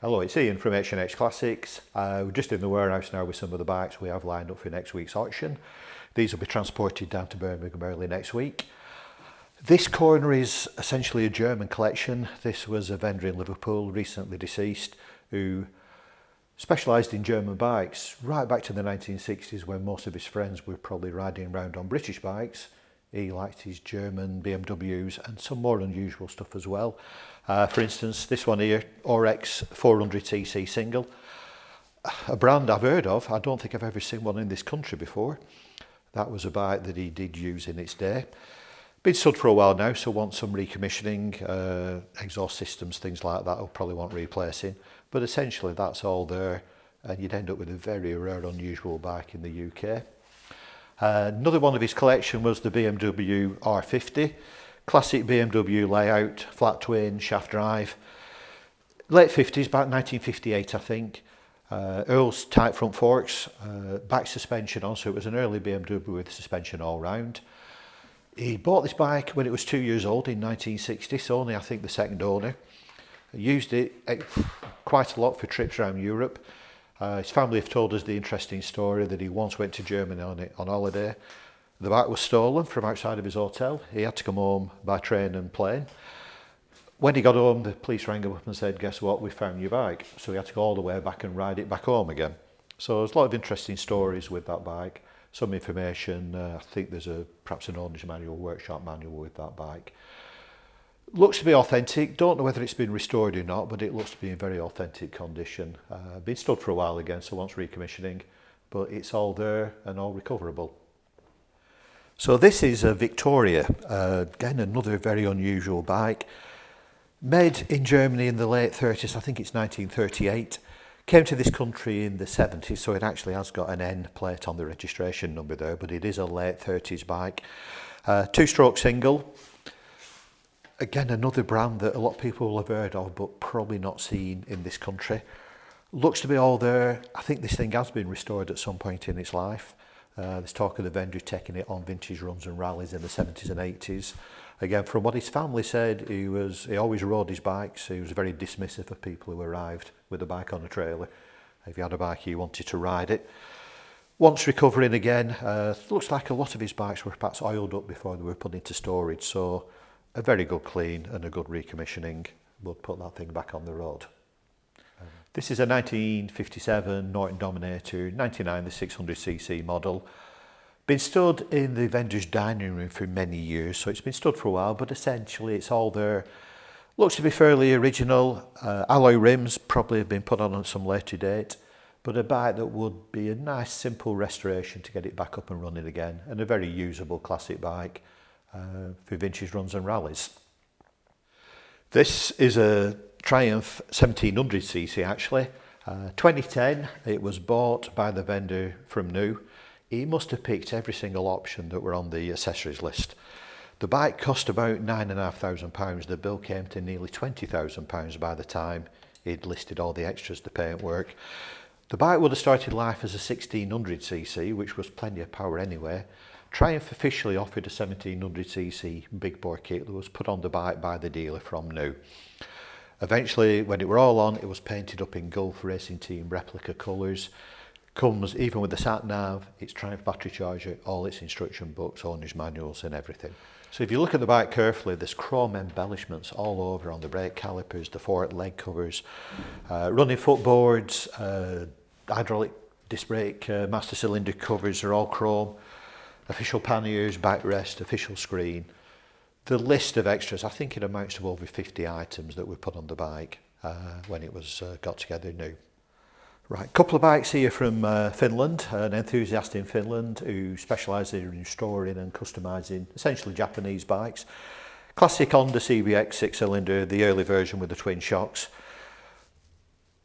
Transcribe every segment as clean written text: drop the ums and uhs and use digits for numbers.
Hello, it's Ian from H&H Classics. We're just in the warehouse now with some of the bikes we have lined up for next week's auction. These will be transported down to Birmingham early next week. This corner is essentially a German collection. This was a vendor in Liverpool, recently deceased, who specialised in German bikes right back to the 1960s, when most of his friends were probably riding around on British bikes. He liked his German BMWs and some more unusual stuff as well. For instance, this one here, RX 400cc single. A brand I've heard of. I don't think I've ever seen one in this country before. That was a bike that he did use in its day. Been stood for a while now, so wants some recommissioning, exhaust systems, things like that will probably want replacing. But essentially that's all there, and you'd end up with a very rare, unusual bike in the UK. Another one of his collection was the BMW R50. Classic BMW layout, flat twin, shaft drive. Late 50s, about 1958 I think. Earl's tight front forks, back suspension on, so it was an early BMW with suspension all round. He bought this bike when it was 2 years old in 1960, so only I think the second owner. He used it quite a lot for trips around Europe. His family have told us the interesting story that he once went to Germany on holiday. The bike was stolen from outside of his hotel. He had to come home by train and plane. When he got home, the police rang him up and said, "Guess what, we found your bike." So he had to go all the way back and ride it back home again. So there's a lot of interesting stories with that bike. Some information, I think there's perhaps an owner's manual, workshop manual with that bike. Looks to be authentic. Don't know whether it's been restored or not, but it looks to be in very authentic condition. Been stood for a while again, so wants recommissioning, but it's all there and all recoverable. So this is a Victoria, again another very unusual bike. Made in Germany in the late 30s, I think it's 1938. Came to this country in the 70s, so it actually has got an N plate on the registration number there, but it is a late 30s bike. Two-stroke single. Again, another brand that a lot of people will have heard of, but probably not seen in this country. Looks to be all there. I think this thing has been restored at some point in its life. There's talk of the vendor taking it on vintage runs and rallies in the 70s and 80s. Again, from what his family said, he always rode his bikes. He was very dismissive of people who arrived with a bike on a trailer. If you had a bike, he wanted to ride it. Once recovering again, looks like a lot of his bikes were perhaps oiled up before they were put into storage. So a very good clean and a good recommissioning would put that thing back on the road. This is a 1957 Norton Dominator, 99, the 600cc model. Been stood in the vendor's dining room for many years, so it's been stood for a while, but essentially it's all there. Looks to be fairly original. Alloy rims probably have been put on some later date, but a bike that would be a nice simple restoration to get it back up and running again, and a very usable classic bike for vintage runs and rallies. This is a Triumph 1700cc actually. 2010, it was bought by the vendor from new. He must have picked every single option that were on the accessories list. The bike cost about £9,500. The bill came to nearly £20,000 by the time he'd listed all the extras, the paintwork. The bike would have started life as a 1600cc, which was plenty of power anyway. Triumph officially offered a 1700cc big bore kit that was put on the bike by the dealer from new. Eventually, when it were all on, it was painted up in Gulf Racing Team replica colours. Comes even with the sat nav, its Triumph battery charger, all its instruction books, owner's manuals and everything. So if you look at the bike carefully, there's chrome embellishments all over on the brake calipers, the fork leg covers, running footboards, hydraulic disc brake, master cylinder covers are all chrome, official panniers, backrest, official screen. The list of extras, I think it amounts to over 50 items that were put on the bike when it was got together new. Right, couple of bikes here from Finland, an enthusiast in Finland who specialises in restoring and customising essentially Japanese bikes. Classic Honda CBX 6-cylinder, the early version with the twin shocks.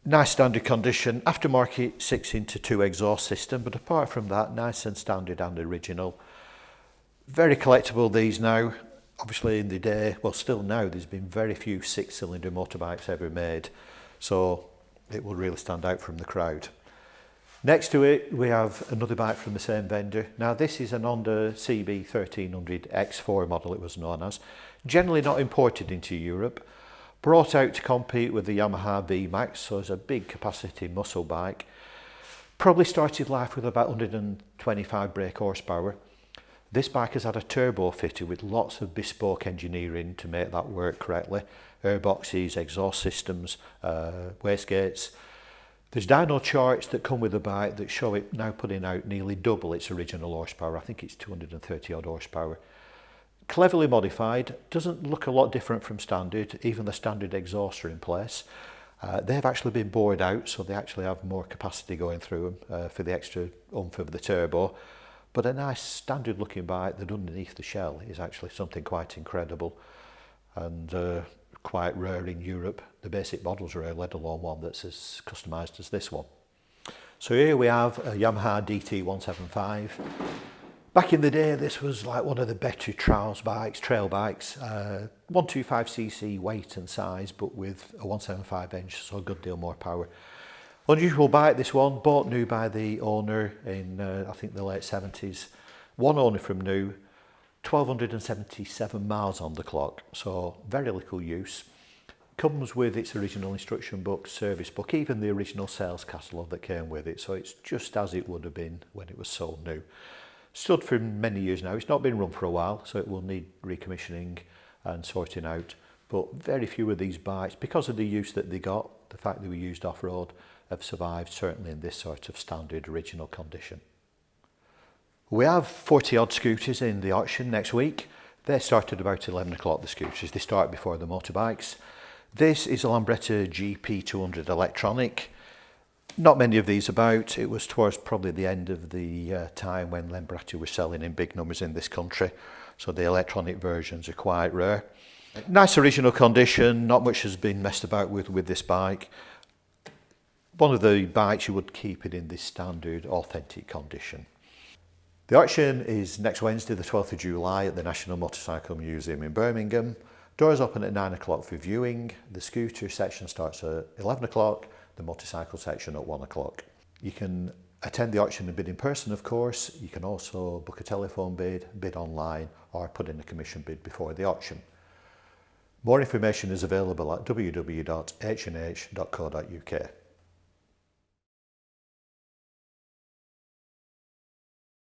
Nice standard condition, aftermarket 6x2 exhaust system, but apart from that, nice and standard and original. Very collectible these now. Obviously in the day, well still now, there's been very few 6-cylinder motorbikes ever made. So it will really stand out from the crowd. Next to it, we have another bike from the same vendor. Now this is an Honda CB 1300 X4 model, it was known as. Generally not imported into Europe, Brought out to compete with the Yamaha V-Max, so it's a big capacity muscle bike. Probably started life with about 125 brake horsepower. This bike has had a turbo fitted with lots of bespoke engineering to make that work correctly. Airboxes, exhaust systems, wastegates. There's dyno charts that come with the bike that show it now putting out nearly double its original horsepower. I think it's 230 odd horsepower. Cleverly modified, doesn't look a lot different from standard, even the standard exhausts are in place. They've actually been bored out, so they actually have more capacity going through them for the extra oomph of the turbo. But a nice standard looking bike that underneath the shell is actually something quite incredible and quite rare in Europe. The basic model's rare, let alone one that's as customised as this one. So here we have a Yamaha DT175. Back in the day, this was like one of the better trail bikes, 125cc weight and size, but with a 175 engine, so a good deal more power. Unusual bike, this one, bought new by the owner in, I think, the late 70s. One owner from new, 1,277 miles on the clock, so very little use. Comes with its original instruction book, service book, even the original sales catalogue that came with it, so it's just as it would have been when it was sold new. Stood for many years now. It's not been run for a while, so it will need recommissioning and sorting out. But very few of these bikes, because of the use that they got, the fact they were used off-road, have survived certainly in this sort of standard original condition. We have 40 odd scooters in the auction next week. They start at about 11 o'clock, the scooters. They start before the motorbikes. This is a Lambretta GP200 electronic. Not many of these about. It was towards probably the end of the time when Lambretta was selling in big numbers in this country, so the electronic versions are quite rare. Nice original condition, not much has been messed about with this bike. One of the bikes you would keep it in this standard authentic condition. The auction is next Wednesday the 12th of July at the National Motorcycle Museum in Birmingham. Doors open at 9 o'clock for viewing. The scooter section starts at 11 o'clock. The motorcycle section at 1 o'clock. You can attend the auction and bid in person, of course. You can also book a telephone bid online, or put in a commission bid before the auction. More information is available at www.h&h.co.uk.